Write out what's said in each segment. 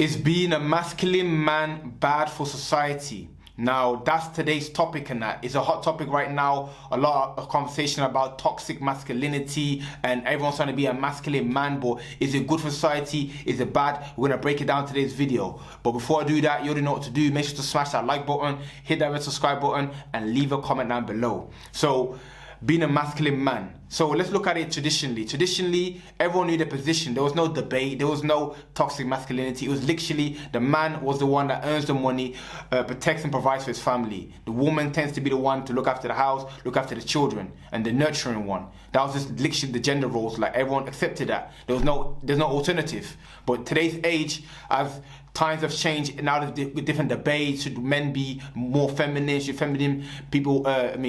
Is being a masculine man bad for society? Now, that's today's topic, and that is a hot topic right now. A lot of conversation about toxic masculinity, and everyone's trying to be a masculine man, but is it good for society? Is it bad? We're going to break it down in today's video. But before I do that, you already know what to do. Make sure to smash that like button, hit that red subscribe button, and leave a comment down below. So, being a masculine man. So let's look at it traditionally. Traditionally, everyone knew their position. There was no debate. There was no toxic masculinity. It was literally the man was the one that earns the money, protects and provides for his family. The woman tends to be the one to look after the house, look after the children, and the nurturing one. That was just literally the gender roles. Like everyone accepted that. There's no alternative. But today's age, as times have changed, now there's different debates. Should men be more feminine? Should feminine people,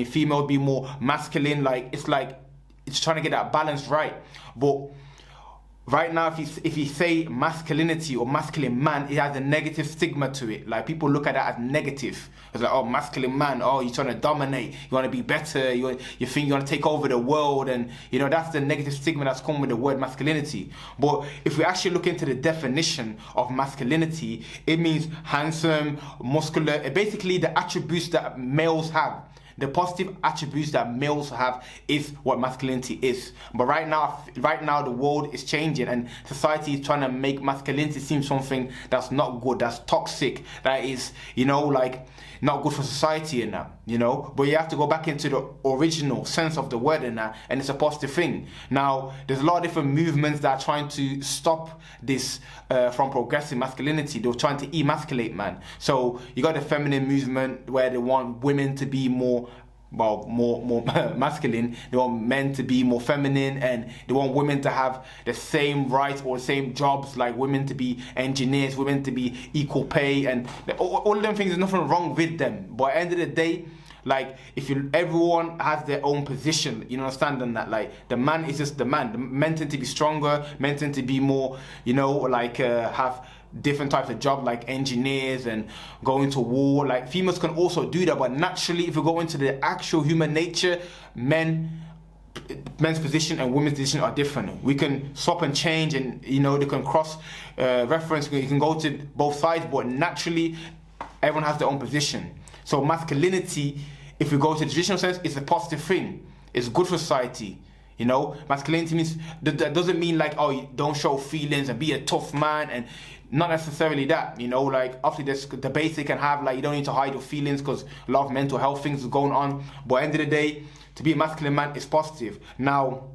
female be more masculine? It's trying to get that balance right. But right now, if you say masculinity or masculine man, it has a negative stigma to it. Like people look at that as negative. It's like, oh, masculine man, oh, you're trying to dominate, you want to be better, you think you want to take over the world, and that's the negative stigma that's come with the word masculinity. But if we actually look into the definition of masculinity, it means handsome, muscular, basically the attributes that males have. The positive attributes that males have is what masculinity is. But right now the world is changing, and society is trying to make masculinity seem something that's not good, that's toxic, that is, not good for society and that, But you have to go back into the original sense of the word and that, and it's a positive thing. Now, there's a lot of different movements that are trying to stop this from progressing masculinity. They're trying to emasculate man. So you got the feminine movement where they want women to be more masculine. They want men to be more feminine, and they want women to have the same rights or the same jobs, like women to be engineers, women to be equal pay, and all of them things. There's nothing wrong with them, but at the end of the day, everyone has their own position, understand that, the man is just the man. The men tend to be stronger, men tend to be more, have different types of jobs like engineers and going to war. Like females can also do that, but naturally, if you go into the actual human nature, men's position and women's position are different. We can swap and change, and they can cross reference. You can go to both sides, but naturally, everyone has their own position. So masculinity, if we go to the traditional sense, is a positive thing. It's good for society. Masculinity means that doesn't mean you don't show feelings and be a tough man, and not necessarily that. Obviously there's debates they can have, you don't need to hide your feelings because a lot of mental health things are going on. But at the end of the day, to be a masculine man is positive. Now,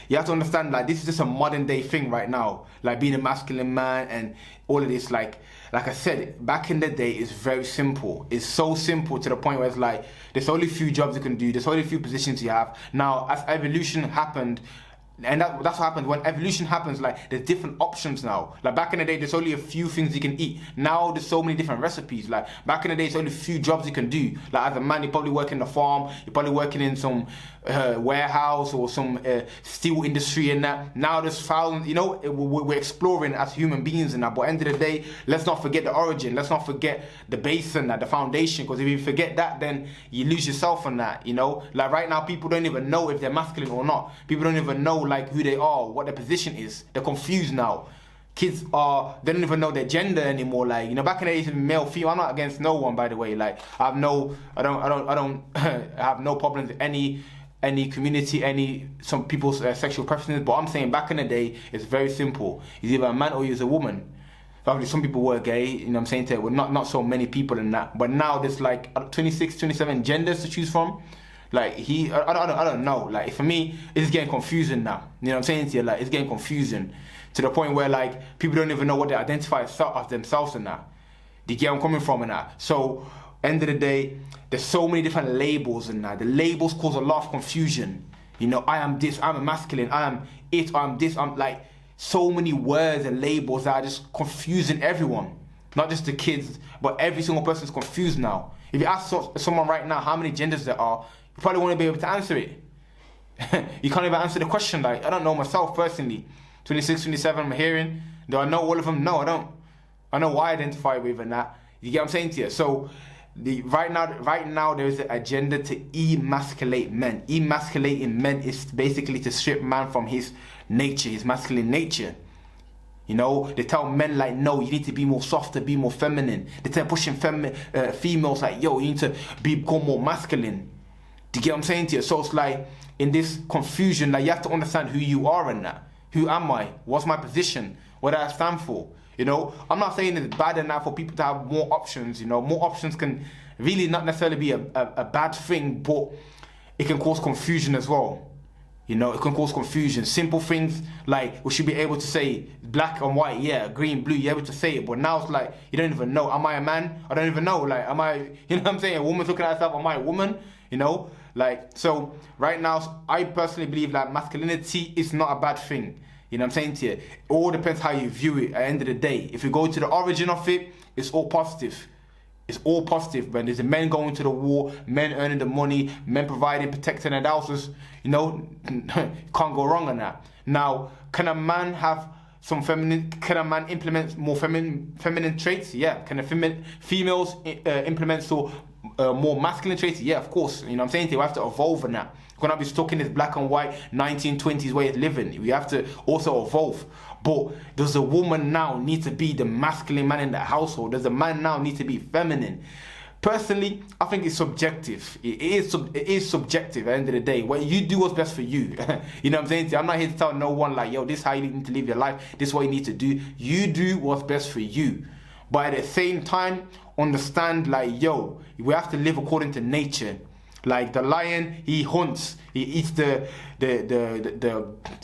you have to understand this is just a modern day thing right now. Being a masculine man and all of this, like I said, back in the day, it's very simple. It's so simple to the point where it's there's only a few jobs you can do, there's only a few positions you have. Now, as evolution happened, and that's what happens when evolution happens. There's different options now. Back in the day, there's only a few things you can eat. Now there's so many different recipes. Back in the day, there's only a few jobs you can do. As a man, you're probably working in the farm, you're probably working in some warehouse or some steel industry and that. Now there's thousands. We're exploring as human beings and that. But at the end of the day, let's not forget the origin. Let's not forget the base and that, the foundation. Because if you forget that, then you lose yourself on that. Right now, people don't even know if they're masculine or not. People don't even know who they are, what their position is. They're confused now. Kids they don't even know their gender anymore. Back in the days, male, female. I'm not against no one, by the way. I don't have no problems with any community, some people's sexual preferences. But I'm saying back in the day, it's very simple. You're either a man or you're a woman. Obviously, some people were gay. I'm saying to it, not so many people in that. But now there's 26, 27 genders to choose from. I don't know. For me, it's getting confusing now. I'm saying to you, it's getting confusing to the point where people don't even know what they identify as themselves in that. Do you get where I'm coming from in that? So, end of the day, there's so many different labels in that. The labels cause a lot of confusion. I am this, I'm a masculine, I am it, I'm this, I'm so many words and labels that are just confusing everyone. Not just the kids, but every single person is confused now. If you ask someone right now how many genders there are, you probably won't be able to answer it. You can't even answer the question. I don't know myself personally. 26, 27, I'm hearing. Do I know all of them? No, I don't. I know why I identify with and that. You get what I'm saying to you? So, right now, there's an agenda to emasculate men. Emasculating men is basically to strip man from his nature, his masculine nature. You know, they tell men like, no, you need to be more softer, be more feminine. They tell pushing females like, yo, you need to become more masculine. Do you get what I'm saying to you? So it's like, in this confusion, like, you have to understand who you are in that. Who am I? What's my position? What do I stand for? You know, I'm not saying it's bad enough for people to have more options. You know, more options can really not necessarily be a bad thing, but it can cause confusion as well. You know, it can cause confusion. Simple things like, we should be able to say black and white, yeah, green, blue, you're able to say it. But now it's like, you don't even know. Am I a man? I don't even know. Like, am I, you know what I'm saying? A woman's looking at herself, am I a woman? You know, like, so right now, I personally believe that masculinity is not a bad thing. You know what I'm saying to you? It all depends how you view it at the end of the day. If you go to the origin of it, it's all positive. It's all positive, man. There's the men going to the war, men earning the money, men providing, protecting their houses. You know, can't go wrong on that. Now, can a man have some feminine? Can a man implement more feminine traits? Yeah. Can the females implement more masculine traits? Yeah, of course. You know what I'm saying? We have to evolve on that. We cannot be stuck in this black and white 1920s way of living. We have to also evolve. But does a woman now need to be the masculine man in the household? Does a man now need to be feminine? Personally, I think it's subjective. It is subjective at the end of the day. What you do what's best for you. You know what I'm saying? I'm not here to tell no one like, yo, this is how you need to live your life. This is what you need to do. You do what's best for you. But at the same time, understand like, yo, we have to live according to nature. Like the lion, he hunts, he eats the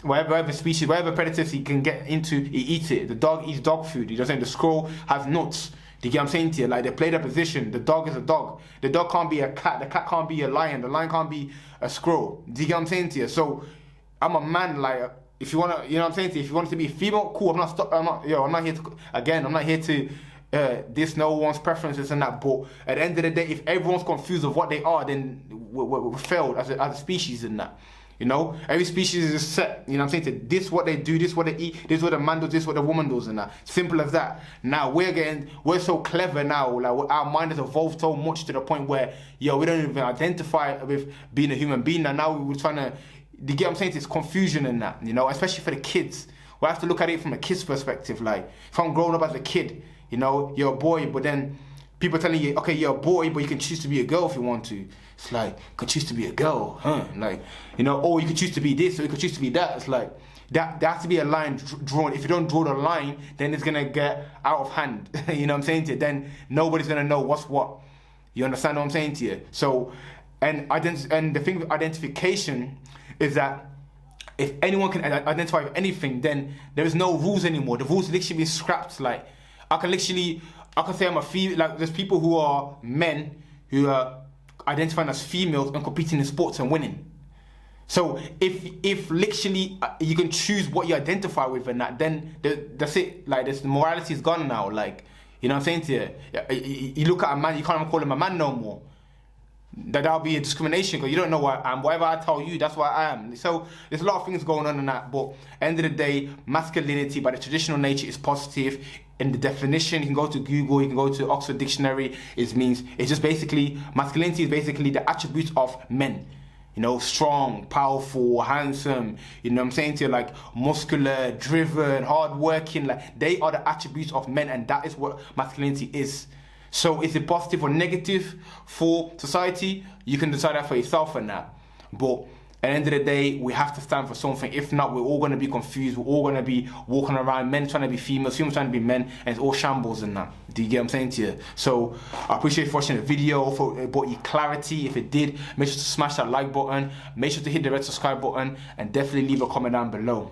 whatever species, whatever predators he can get into, he eats it. The dog eats dog food. You know what I'm saying? The squirrel has nuts. Do you get what I'm saying to you? Like, they play their position. The dog is a dog. The dog can't be a cat. The cat can't be a lion. The lion can't be a squirrel. Do you get what I'm saying to you? So I'm a man. Like, if you wanna, you know what I'm saying to you? If you want it to be female, cool. I'm not here to. Again, I'm not here to. This no one's preferences and that, but at the end of the day, if everyone's confused of what they are, then we're failed as a species in that. You know, every species is set. You know what I'm saying? This what they do, this what they eat, this what the man does, this what the woman does, and that. Simple as that. Now we're so clever now. Like, our mind has evolved so much to the point where, yo, we don't even identify with being a human being. And now we're trying to. You get what I'm saying? It's confusion in that. You know, especially for the kids. We have to look at it from a kid's perspective. Like, if I'm growing up as a kid. You know, you're a boy, but then people telling you, okay, you're a boy, but you can choose to be a girl if you want to. It's like, you can choose to be a girl, huh? Like, you know, or you can choose to be this, or you can choose to be that. It's like, there has to be a line drawn. If you don't draw the line, then it's going to get out of hand. You know what I'm saying to you? Then nobody's going to know what's what. You understand what I'm saying to you? So, and the thing with identification is that if anyone can identify with anything, then there is no rules anymore. The rules literally be scrapped. Like, I can say I'm a female. Like, there's people who are men who are identifying as females and competing in sports and winning. So if literally you can choose what you identify with and that, then that's it. Like, this morality is gone now. Like, you know what I'm saying to you? You look at a man, you can't even call him a man no more. That'll be a discrimination because you don't know what I am. Whatever I tell you, that's what I am. So there's a lot of things going on in that. But at the end of the day, masculinity by the traditional nature is positive. In the definition, you can go to Google, you can go to Oxford Dictionary. It's just basically, masculinity is basically the attributes of men. You know, strong, powerful, handsome, you know what I'm saying to you, like muscular, driven, hardworking, like they are the attributes of men, and that is what masculinity is. So is it positive or negative for society? You can decide that for yourself and that. But at the end of the day, we have to stand for something. If not, we're all going to be confused. We're all going to be walking around, men trying to be females, females trying to be men, and it's all shambles and that. Do you get what I'm saying to you? So I appreciate you for watching the video. If it brought you clarity, if it did, make sure to smash that like button. Make sure to hit the red subscribe button, and definitely leave a comment down below.